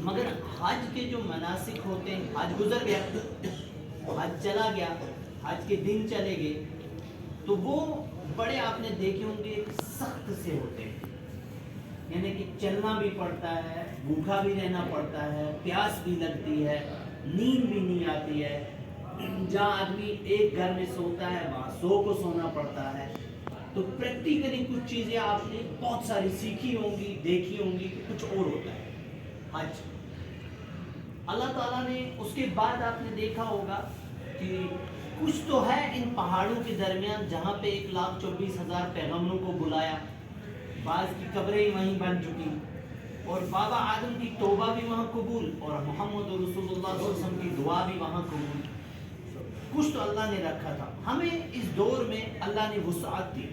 مگر حج کے جو مناسک ہوتے ہیں، حج گزر گیا، حج چلا گیا، حج کے دن چلے گئے، تو وہ بڑے آپ نے دیکھے ہوں گے سخت سے ہوتے ہیں، یعنی کہ چلنا بھی پڑتا ہے، بھوکا بھی رہنا پڑتا ہے، پیاس بھی لگتی ہے، نیند بھی نہیں آتی ہے، جہاں آدمی ایک گھر میں سوتا ہے وہاں 100 کو سونا پڑتا ہے. تو پریکٹیکلی کچھ چیزیں آپ نے بہت ساری سیکھی ہوں گی، دیکھی ہوں گی کہ کچھ اور ہوتا ہے حج. اللہ تعالیٰ نے اس کے بعد آپ نے دیکھا ہوگا کہ کچھ تو ہے ان پہاڑوں کے درمیان جہاں پہ 1,24,000 پیغمبروں کو بلایا، بعض کی قبریں وہیں بن چکی، اور بابا آدم کی توبہ بھی وہاں قبول، اور محمد رسول اللہ صلی اللہ علیہ وسلم کی دعا بھی وہاں قبول. کچھ تو اللہ نے رکھا تھا. ہمیں اس دور میں اللہ نے وسعت دی.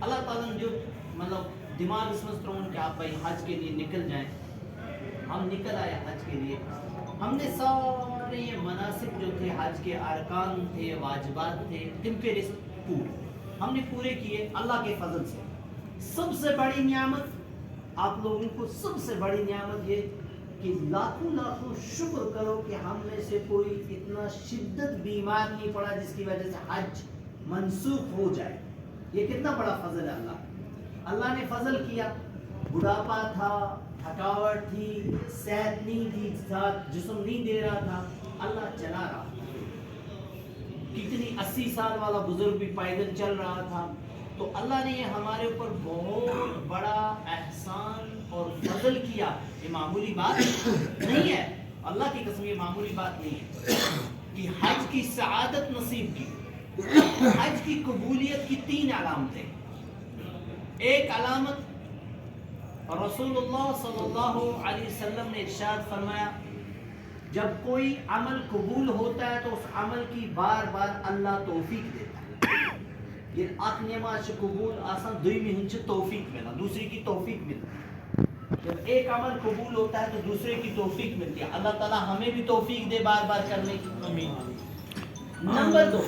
اللہ تعالیٰ نے جو مطلب دماغ اس میں ترون کہ آپ بھائی حج کے لیے نکل جائیں. ہم نکل آئے حج کے لیے. ہم نے سارے یہ مناسب جو تھے، حج کے ارکان تھے، واجبات تھے، ان کے ہم نے پورے کیے اللہ کے فضل سے. سب سے بڑی نعمت آپ لوگوں کو، سب سے بڑی نعمت یہ کہ لاکھوں لاکھوں شکر کرو کہ ہم میں سے کوئی اتنا شدت بیمار نہیں پڑا جس کی وجہ سے حج منسوخ ہو جائے. یہ کتنا بڑا فضل ہے اللہ نے فضل کیا. بڑھاپا تھا، تھکاوٹ تھی، صحت نہیں تھی، جسم نہیں دے رہا تھا، اللہ چلا رہا. کتنی 80 سال والا بزرگ بھی پیدل چل رہا تھا. تو اللہ نے یہ ہمارے اوپر بہت بڑا احسان اور فضل کیا. یہ معمولی بات نہیں ہے، اللہ کی قسم یہ معمولی بات نہیں ہے کہ حج کی سعادت نصیب کی. حج کی قبولیت کی 3 علامتیں. ایک علامت رسول اللہ صلی اللہ علیہ وسلم نے ارشاد فرمایا، جب کوئی عمل قبول ہوتا ہے تو اس عمل کی بار بار اللہ توفیق دیتا ہے. یہ اک نماز قبول آسان دویمی ہنچ توفیق ملا، دوسری کی توفیق ملتی. جب ایک عمل قبول ہوتا ہے تو دوسرے کی توفیق ملتی ہے. اللہ تعالیٰ ہمیں بھی توفیق دے بار بار کرنے کی. آمین. نمبر 2،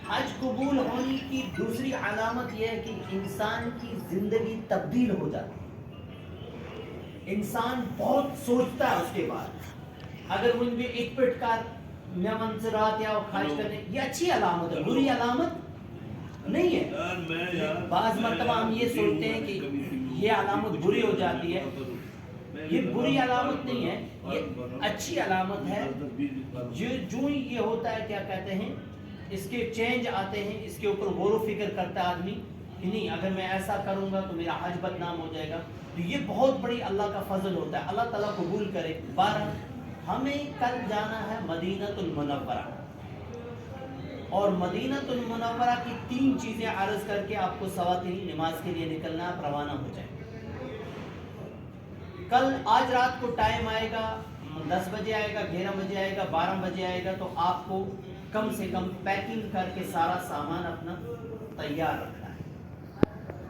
حج قبول ہونے کی دوسری علامت یہ ہے کہ انسان کی زندگی تبدیل ہو جاتی ہے. انسان بہت سوچتا ہے اس کے بعد. اگر مجھ بھی ایک پٹ کر میں منصرات یا خواہش کرنے، یہ اچھی علامت ہے، بری علامت نہیں ہے. بعض مرتبہ ہم یہ سوچتے ہیں کہ یہ علامت بری ہو جاتی ہے. یہ بری علامت نہیں ہے، یہ اچھی علامت ہے. جو یہ ہوتا ہے کیا کہتے ہیں، اس کے چینج آتے ہیں، اس کے اوپر غور و فکر کرتا ہے آدمی کہ نہیں اگر میں ایسا کروں گا تو میرا حج بدنام ہو جائے گا. تو یہ بہت بڑی اللہ کا فضل ہوتا ہے. اللہ تعالیٰ قبول کرے. 12، ہمیں کل جانا ہے مدینہ المنورہ، اور مدینہ المنورہ کی 3 چیزیں عرض کر کے آپ کو 3:15 نماز کے لیے نکلنا، آپ روانہ ہو جائیں. کل آج رات کو ٹائم آئے گا، 10 بجے آئے گا، 11 بجے آئے گا، 12 بجے آئے گا، تو آپ کو کم سے کم پیکنگ کر کے سارا سامان اپنا تیار رکھنا ہے.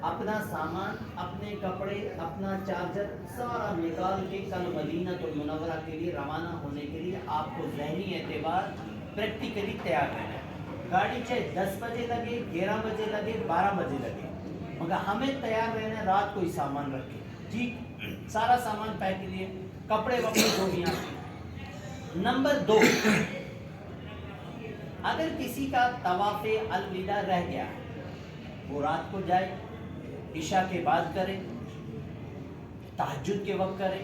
اپنا سامان، اپنے کپڑے، اپنا چارجر سارا نکال کے کل مدینہ المنورہ کے لیے روانہ ہونے کے لیے آپ کو ذہنی اعتبار پریکٹیکلی تیار رہنا ہے. گاڑی چاہے 10 بجے لگے، 11 بجے لگے، 12 بجے لگے، مگر ہمیں تیار رہنا ہے. رات کو ہی سامان رکھے، ٹھیک، سارا سامان پیک لیے، کپڑے وپڑے جو بھی ہیں. نمبر 2، اگر کسی کا طواف الوداع رہ گیا وہ رات کو جائے، عشاء کے بعد کرے، تہجد کے وقت کرے،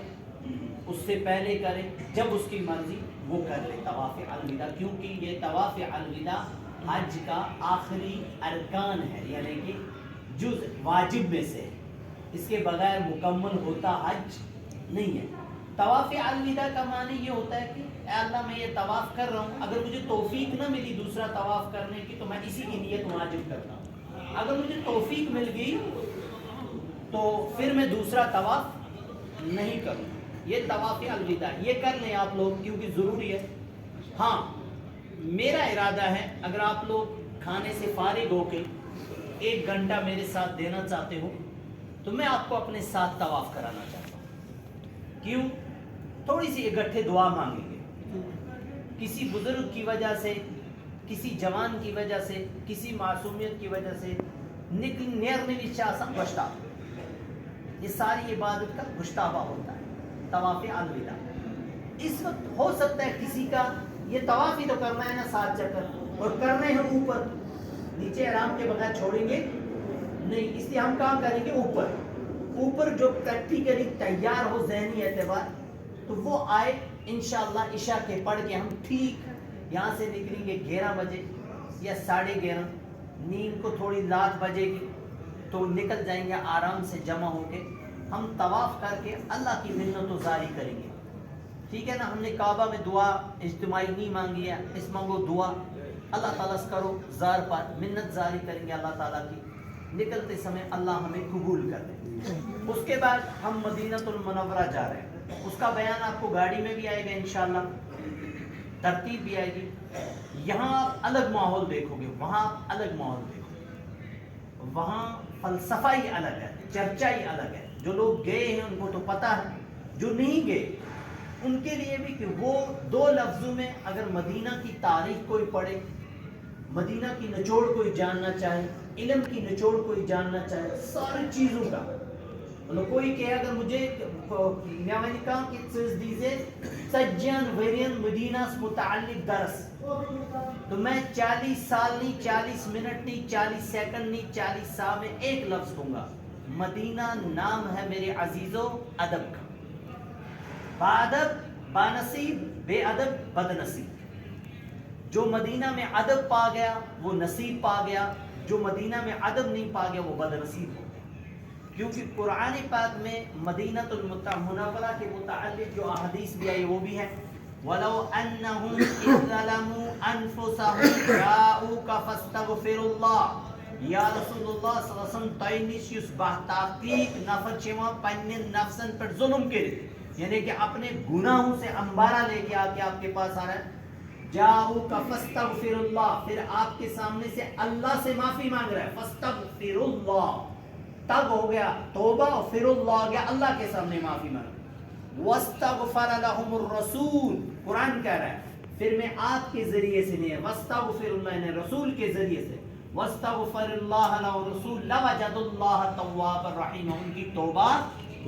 اس سے پہلے کرے، جب اس کی مرضی وہ کر لے طواف الوداع. کیونکہ یہ طواف الوداع حج کا آخری ارکان ہے، یعنی کہ جز واجب میں سے. اس کے بغیر مکمل ہوتا حج نہیں ہے. طواف الوداع کا معنی یہ ہوتا ہے کہ اے اللہ میں یہ طواف کر رہا ہوں، اگر مجھے توفیق نہ ملی دوسرا طواف کرنے کی تو میں اسی کی نیت واجب کرتا ہوں. اگر مجھے توفیق مل گئی تو پھر میں دوسرا طواف نہیں کروں. یہ طواف الوداع یہ کر لیں آپ لوگ کیونکہ ضروری ہے. ہاں میرا ارادہ ہے اگر آپ لوگ کھانے سے فارغ ہو کے 1 گھنٹہ میرے ساتھ دینا چاہتے ہو تو میں آپ کو اپنے ساتھ طواف کرانا چاہتا ہوں. کیوں؟ تھوڑی سی اکٹھے دعا مانگیں گے. کسی بزرگ کی وجہ سے، کسی جوان کی وجہ سے، کسی معصومیت کی وجہ سے یہ ساری عبادت کا گشتابہ ہوتا ہے. طواف الوداع. اس وقت ہو سکتا ہے کسی کا یہ طواف ہی تو کرنا ہے نا 7 چکر اور کرنے ہیں اوپر, نیچے آرام کے بغیر چھوڑیں گے نہیں, اس لیے ہم کام کریں گے اوپر جو پریکٹیکلی تیار ہو ذہنی اعتبار تو وہ آئے انشاءاللہ. عشاء کے پڑھ کے ہم ٹھیک یہاں سے نکلیں گے 11 بجے یا 11:30, نیند کو تھوڑی رات بجے گی تو نکل جائیں گے آرام سے جمع ہو کے. ہم طواف کر کے اللہ کی منت و زاری کریں گے, ٹھیک ہے نا. ہم نے کعبہ میں دعا اجتماعی نہیں مانگی ہے, اس مانگو دعا اللہ تعالیٰ سے کرو, زار پر منت زاری کریں گے اللہ تعالیٰ کی. نکلتے سمے اللہ ہمیں قبول کر دے. اس کے بعد ہم مدینۃ المنورہ جا رہے ہیں, اس کا بیان آپ کو گاڑی میں بھی آئے گا انشاءاللہ, ترتیب بھی آئے گی. یہاں آپ الگ ماحول دیکھو گے, وہاں آپ الگ ماحول دیکھو گے. وہاں فلسفہ ہی الگ ہے, چرچا ہی الگ ہے. جو لوگ گئے ہیں ان کو تو پتہ ہے, جو نہیں گئے ان کے لیے بھی کہ وہ 2 لفظوں میں اگر مدینہ کی تاریخ کوئی پڑھے, مدینہ کی نچوڑ کوئی جاننا چاہے, علم کی نچوڑ کوئی جاننا چاہے, ساری چیزوں کا مطلب کوئی کہ اگر مجھے مدینہ متعلق درس تو میں 40 سال نہیں, 40 منٹ نہیں, 40 سیکنڈ نہیں, 40 سال میں ایک لفظ دوں گا. مدینہ نام ہے میرے عزیزو ادب کا, بادب بانصیب, بے ادب بد نصیب. جو مدینہ میں ادب پا گیا وہ نصیب پا گیا, جو مدینہ میں ادب نہیں پا گیا وہ بد نصیب ہو گیا. کیونکہ قرآن پاک میں مدینۃ المنورہ کے متعلق جو احادیث بھی آئی وہ بھی ہے, وَلَوْ أَنَّهُمْ إِذْ ظَلَمُوا أَنفُسَهُمْ جَاءُوكَ فَاسْتَغْفِرُوا اللَّهَ. یا رسول اللہ صلی اللہ علیہ وسلم تۄہہِ نِش یُس بتحقیق نفر چھِ یِوان پننٮ۪ن نفسن پٮ۪ٹھ ظلم کٔرِتھ, یعنی کہ اپنے گناہوں سے امبارہ لے کے آ کے آپ کے پاس آ رہا ہے, جاؤ فاستغفر اللہ, پھر آپ کے سامنے سے اللہ سے معافی مانگ رہا ہے. فاستغفر اللہ, تب ہو گیا توبہ, اور پھر اللہ ہو گیا اللہ کے سامنے معافی مانگ. واستغفر لهم الرسول, قرآن کہہ رہا ہے پھر میں آپ کے ذریعے سے نہیں ہے, واستغفر اللہ نے رسول کے ذریعے سے, واستغفر اللہ للرسول لوجد اللہ توابا رحیم, ان کی توبہ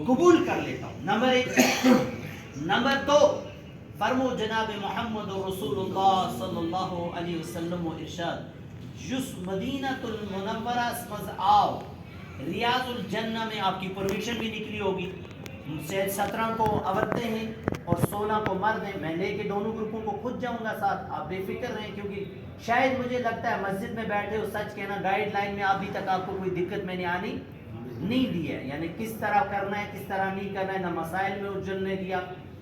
قبول کر لیتا ہوں. نمبر 1. نمبر 2, فرمو جناب محمد رسول اللہ صلی اللہ علیہ وسلم و ارشاد, جس مدینۃ المنورہ مز آؤ, ریاض الجنہ میں آپ کی پرمیشن بھی نکلی ہوگی. 17 کو عورتیں ہیں اور 16 کو مرد ہیں. میں لے کے دونوں گروپوں کو خود جاؤں گا ساتھ, آپ بے فکر رہیں, کیونکہ شاید مجھے لگتا ہے مسجد میں بیٹھے ہو, سچ کہنا گائیڈ لائن میں ابھی تک آپ کو کوئی دقت میں نے آنی نہیں دی ہے, یعنی کس طرح کرنا ہے کس طرح نہیں کرنا ہے, نہ مسائل میں الجھن نے دیا.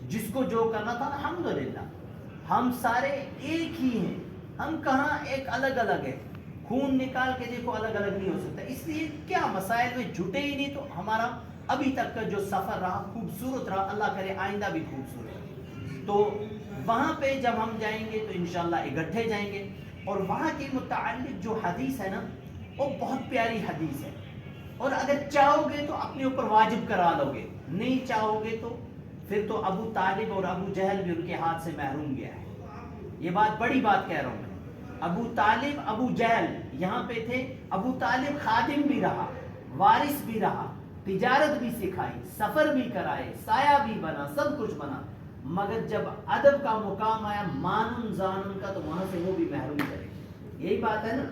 جس کو جو کرنا تھا الحمدللہ, ہم سارے ایک ہی ہیں, ہم کہاں ایک الگ الگ ہے. خون نکال کے دیکھو الگ الگ نہیں ہو سکتا, اس لیے کیا مسائل میں جھٹے ہی نہیں. تو ہمارا ابھی تک کا جو سفر رہا خوبصورت رہا, اللہ کرے آئندہ بھی خوبصورت. تو وہاں پہ جب ہم جائیں گے تو انشاءاللہ اکٹھے جائیں گے, اور وہاں کے متعلق جو حدیث ہے نا وہ بہت پیاری حدیث ہے, اور اگر چاہو گے تو اپنے اوپر واجب کرا لو گے, نہیں چاہو گے تو پھر تو ابو طالب اور ابو جہل بھی ان کے ہاتھ سے محروم گیا ہے. یہ بات بڑی بات کہہ رہا ہوں میں. ابو طالب ابو جہل یہاں پہ تھے. ابو طالب خادم بھی رہا, وارث بھی رہا, تجارت بھی سکھائی, سفر بھی کرائے, سایہ بھی بنا, سب کچھ بنا, مگر جب ادب کا مقام آیا مانن زانن کا تو وہاں سے وہ بھی محروم کرے. یہی بات ہے نا,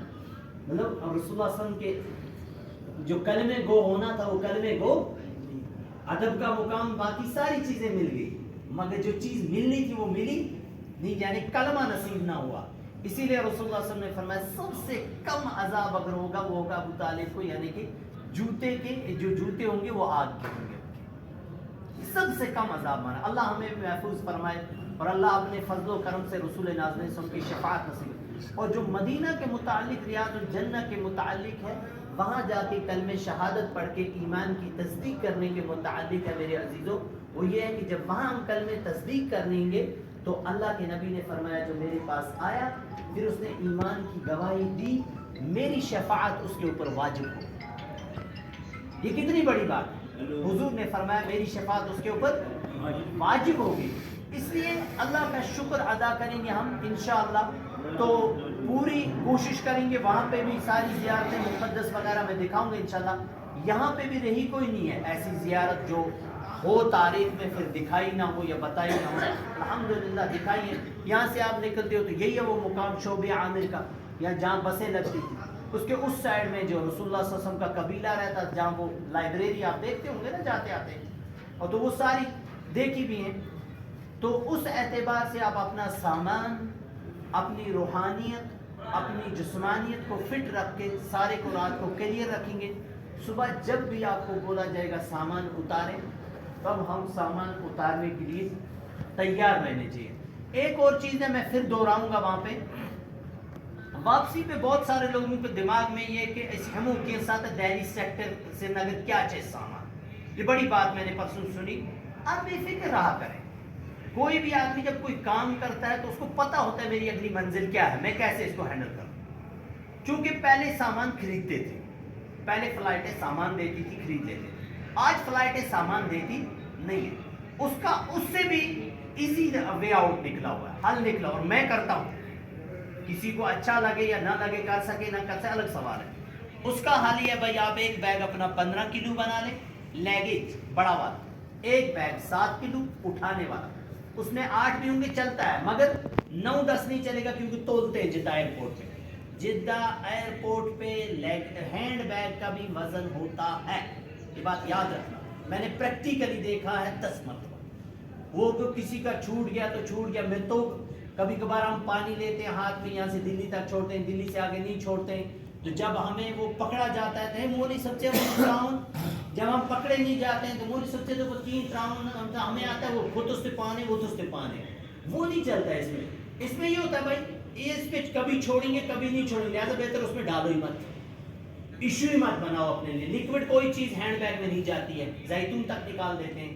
مطلب رسول اللہ صلی اللہ علیہ وسلم کے جو کلمے گو ہونا تھا وہ کلمے گو, ادب کا مقام, باقی ساری چیزیں مل گئی, مگر جو چیز ملنی تھی وہ ملی نہیں, یعنی کلمہ نصیب نہ ہوا. اسی لیے رسول اللہ صلی اللہ علیہ وسلم نے فرمایا سب سے کم عذاب اگر ہوگا وہ ہوگا ابو طالب کو, یعنی کہ جوتے کے جو جوتے ہوں گے وہ آگ کے ہوں گے, سب سے کم عذاب مانا. اللہ ہمیں محفوظ فرمائے, اور اللہ اپنے فضل و کرم سے رسول نازل سے ان کی شفاعت نصیب. اور جو مدینہ کے متعلق ریاض الجنہ کے متعلق ہے, وہاں جا کے کلمہ شہادت پڑھ کے ایمان کی تصدیق کرنے کے متعلق ہے میرے عزیزوں. وہ یہ ہے کہ جب وہاں ہم کلمہ تصدیق کر لیں گے تو اللہ کے نبی نے فرمایا جو میرے پاس آیا پھر اس نے ایمان کی گواہی دی, میری شفاعت اس کے اوپر واجب ہو. یہ کتنی بڑی بات ہے. حضور نے فرمایا میری شفاعت اس کے اوپر واجب ہوگی. اس لیے اللہ کا شکر ادا کریں گے ہم انشاءاللہ. تو پوری کوشش کریں گے, وہاں پہ بھی ساری زیارتیں مقدس وغیرہ میں دکھاؤں گے انشاءاللہ. یہاں پہ بھی رہی کوئی نہیں ہے ایسی زیارت جو ہو تاریخ میں پھر دکھائی نہ ہو یا بتائی نہ ہو، الحمدللہ دکھائی ہے. یہاں سے آپ نکلتے ہو تو یہی ہے وہ مقام شعبہ عامر کا، یا جہاں بسیں لگتی تھی. اس کے اس سائڈ میں جو رسول اللہ صلی اللہ علیہ وسلم کا قبیلہ رہتا، جہاں وہ لائبریری آپ دیکھتے ہوں گے نا جاتے آتے، اور تو وہ ساری دیکھی بھی ہیں. تو اس اعتبار سے آپ اپنا سامان، اپنی روحانیت، اپنی جسمانیت کو فٹ رکھ کے سارے کو رات کو کلیئر رکھیں گے. صبح جب بھی آپ کو بولا جائے گا سامان اتاریں، تب ہم سامان اتارنے کے لیے تیار رہنے چاہیے. ایک اور چیز ہے، میں پھر دوہراؤں گا وہاں پہ. واپسی پہ بہت سارے لوگوں کے دماغ میں یہ کہ اس ہموں کے ساتھ دہلی سیکٹر سے نگر کیا چیز سامان، یہ بڑی بات میں نے پرسوں سنی. آپ بے فکر رہا کریں. کوئی بھی آدمی جب کوئی کام کرتا ہے تو اس کو پتا ہوتا ہے میری اگلی منزل کیا ہے، میں کیسے اس کو ہینڈل کروں. چونکہ پہلے سامان خریدتے تھے، پہلے فلائٹیں سامان دیتی تھی، خرید لیتے تھے. آج فلائٹیں سامان دیتی نہیں ہے. اس سے بھی ایزی وے آؤٹ نکلا ہوا ہے، حل نکلا، اور میں کرتا ہوں. کسی کو اچھا لگے یا نہ لگے، کر سکے نہ کر سکے الگ سوال ہے. اس کا حل یہ بھائی، آپ ایک بیگ اپنا 15 کلو بنا لیں، لیگیج بڑا والا. ایک بیگ 7 کلو اٹھانے والا، اس میں 8 بھی ہوں گے چلتا ہے، مگر 9-10 نہیں چلے گا کیونکہ تولتے ہیں جدہ ایئرپورٹ پہ. جدہ ایئرپورٹ پہ ہینڈ بیگ کا بھی وزن ہوتا ہے، یہ بات یاد رکھنا. میں نے پریکٹیکلی دیکھا ہے 10 مرتبہ. وہ کسی کا چھوٹ گیا تو چھوٹ گیا. میں تو کبھی کبھار ہم پانی لیتے ہیں ہاتھ میں، یہاں سے دلی تک چھوڑتے ہیں، دلی سے آگے نہیں چھوڑتے ہیں. تو جب ہمیں وہ پکڑا جاتا ہے تو مولی سب سے ٹراؤن، جب ہم پکڑے نہیں جاتے ہیں تو مولی سب سے دیکھو 3 ٹراؤن ہمیں آتا ہے. وہ خود اس سے پانے، وہ تو اس سے پانے، وہ نہیں چلتا ہے. اس میں یہ ہوتا ہے بھائی اس پہ کبھی چھوڑیں گے کبھی نہیں چھوڑیں گے، لہٰذا بہتر اس میں ڈالو ہی مت، ایشو ہی مت بناؤ اپنے لیے. لیکوڈ کوئی چیز ہینڈ بیگ میں نہیں جاتی ہے، زیتون تک نکال دیتے ہیں.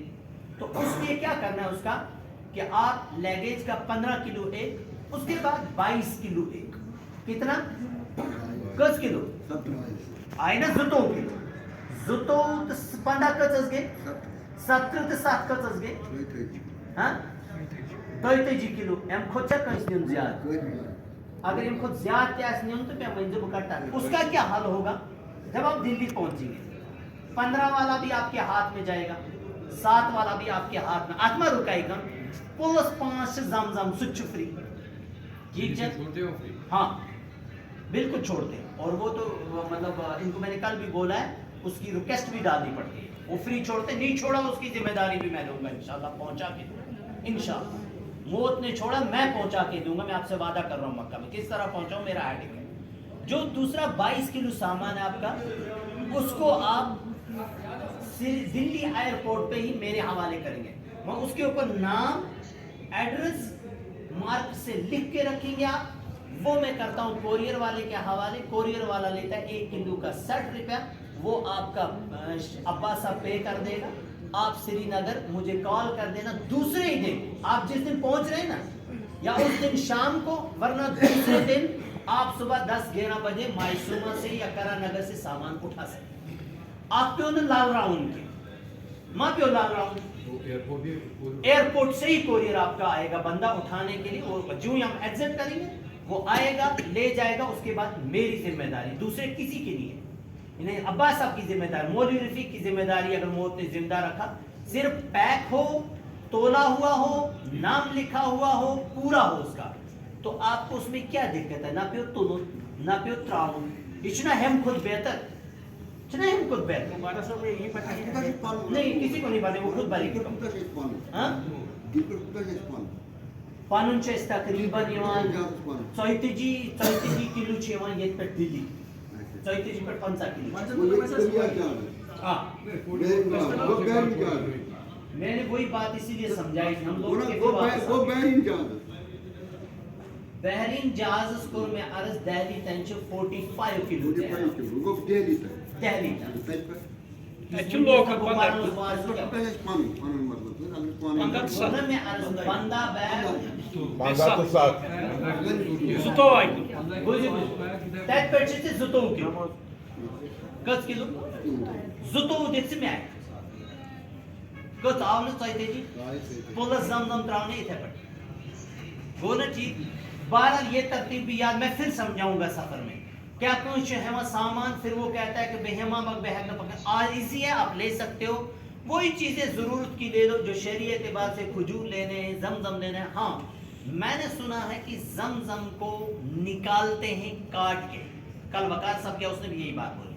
تو اس لیے کیا کرنا ہے اس کا کہ آپ لیگیج کا 15 کلو ایک، اس کے بعد 22 کلو ایک. کتنا؟ کس کلو آئی نا زتو کلو، زتو 15 کچ گئے 17 تو 7 کچ گئے ہاں 32 کلو. ام خود چا کنس نیون زیادہ، اگر ام خود زیادہ کیا نیون تو میں منزل بکٹا. اس کا کیا حل ہوگا؟ جب آپ دلی پہنچیں گے 15 والا بھی آپ کے ہاتھ میں جائے گا، 7 والا بھی آپ کے ہاتھ میں. آتما رکائے گا پلس 5 زمزم سچ فری. ٹھیک ہے ہاں بالکل چھوڑتے ہیں. اور وہ تو مطلب ان کو میں نے کل بھی بولا ہے، اس کی ریکویسٹ بھی ڈالنی پڑتی ہے. وہ فری چھوڑتے نہیں، چھوڑا اس کی ذمہ داری بھی میں لوں گا انشاءاللہ، پہنچا کے دوں گا انشاءاللہ. موت نے چھوڑا میں پہنچا کے دوں گا. میں آپ سے وعدہ کر رہا ہوں مکہ میں کس طرح پہنچاؤں، میرا ہیڈک ہے. جو دوسرا 22 کلو سامان ہے آپ کا، اس کو آپ دلی ایئرپورٹ پہ ہی میرے حوالے کریں گے. وہاں اس کے اوپر نام، ایڈریس مارک سے لکھ کے رکھیں گے آپ. وہ میں کرتا ہوں کوریئر والے کے حوالے. کوریئر والا لیتا ہے 1 کلو کا 60 روپیہ. وہ آپ کا عباس صاحب پے کر دے گا. آپ سری نگر مجھے کال کر دینا دوسرے ہی دن، آپ جس دن پہنچ رہے ہیں نا، یا اس دن شام کو، ورنہ دوسرے دن آپ صبح 10-11 بجے مائسوما سے یا کرا نگر سے سامان اٹھا سکتے. آپ پیو نا لال راؤنڈ کے، ماں پیو لال راؤنڈ ایئرپورٹ سے ہی کوریئر آپ کا آئے گا بندہ اٹھانے کے لیے. وہ جو ہی ہم ایگزٹ کریں گے وہ آئے گا لے جائے گا. اس کے بعد میری ذمہ داری، دوسرے کسی کی نہیں ہے. انہیں عباس صاحب کی ذمہ داری، مولوی رفیق کی ذمہ داری اگر موت نے زندہ رکھا، صرف پیک ہو، تولا ہوا ہو، نام لکھا ہوا ہو، پورا ہو اس کا. تو آپ کو اس میں کیا دقت ہے؟ نہ پیو تلو نہ پیو تراؤن. اتنا ہم خود بہتر، اتنا ہم خود بہتر نہیں، کسی کو نہیں بنے، وہ خود بھری پانون چھے تقریباً 34 کلو چھے یہ پہ دلی 34 پہ 50 کلو. میں نے وہی بات اسی لیے سمجھائی تھی ہم لوگ. بحرین جہاز اسکور میں عرض دہلی تنچ 45 کلو دہلی تک. بہرحال یہ ترتیب بھی یاد، میں پھر سمجھاؤں گا سفر میں. کیا کچھ ہے وہاں سامان، پھر وہ کہتا ہے کہ بہما بگ بہن پکڑ. آج ایزی ہے، آپ لے سکتے ہو. وہی چیزیں ضرورت کی لے لو جو شرعی اعتبار سے کھجور لینے ہیں، زمزم لینا ہے. ہاں میں نے سنا ہے کہ زمزم کو نکالتے ہیں کاٹ کے. کل وقار صاحب کیا اس نے بھی یہی بات بولی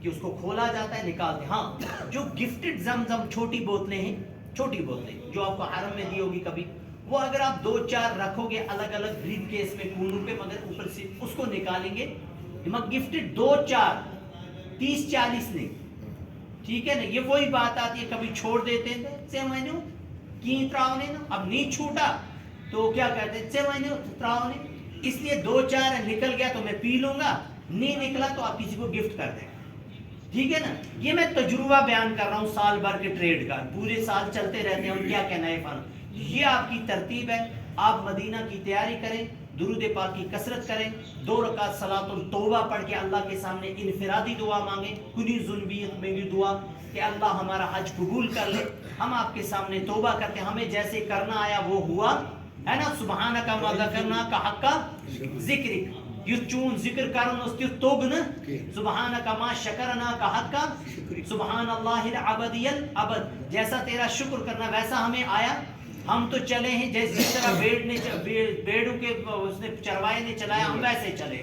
کہ اس کو کھولا جاتا ہے نکالتے ہیں. ہاں جو گفٹڈ زمزم چھوٹی بوتلیں ہیں، چھوٹی بوتلیں جو آپ کو حرم میں دی ہوگی کبھی، وہ اگر آپ 2-4 رکھو گے الگ الگ بریف کیس میں کونوں پہ، مگر اوپر سے اس کو نکالیں گے. گفٹڈ 2-4 30-40 نہیں، ٹھیک ہے نا. یہ وہی بات آتی ہے کبھی چھوڑ دیتے ہیں سے مہینے کی تراؤنے نا، اب نہیں چھوٹا تو کیا کہتے ہیں سے مہینے تراؤنے. اس لیے 2-4 نکل گیا تو میں پی لوں گا، نہیں نکلا تو آپ کسی کو گفٹ کر دیں. ٹھیک ہے نا. یہ میں تجربہ بیان کر رہا ہوں سال بھر کے ٹریڈ کا، پورے سال چلتے رہتے ہیں. ہم کیا کہنا ہے فن، یہ آپ کی ترتیب ہے. آپ مدینہ کی تیاری کریں، درود پاک کی کثرت کریں، 2 رکعت صلاۃ التوبہ پڑھ کے اللہ کے سامنے انفرادی دعا مانگیں. کنی ذنبیت میں بھی دعا کہ اللہ ہمارا حج قبول کر لے. ہم آپ کے سامنے توبہ کرتے ہیں، ہمیں جیسے کرنا آیا وہ ہوا ہے نا. سبحانک و ذکرناک حق ذکرک، یہ چون ذکر کرن اس کی توگ نا. سبحانک ما شکرنا کا حق کا سبحان اللہ العبدی الابد، جیسا تیرا شکر کرنا ویسا ہمیں آیا. ہم تو چلے ہیں جس طرح بیڑوں کے اس نے چروائے نے چلایا، ہم ویسے چلے.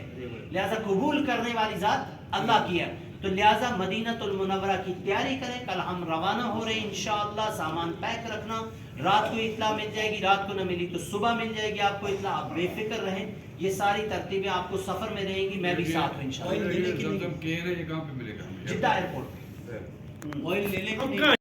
لہذا قبول کرنے والی ذات اللہ کی ہے. تو لہذا مدینہ المنورہ کی تیاری کریں. کل ہم روانہ ہو رہے ہیں انشاءاللہ. سامان پیک رکھنا، رات کو اطلاع مل جائے گی، رات کو نہ ملی تو صبح مل جائے گی آپ کو اطلاع. آپ بے فکر رہیں، یہ ساری ترتیبیں آپ کو سفر میں رہیں گی. میں بھی ساتھ ہوں انشاءاللہ. جدہ ایئرپورٹ آئل لینے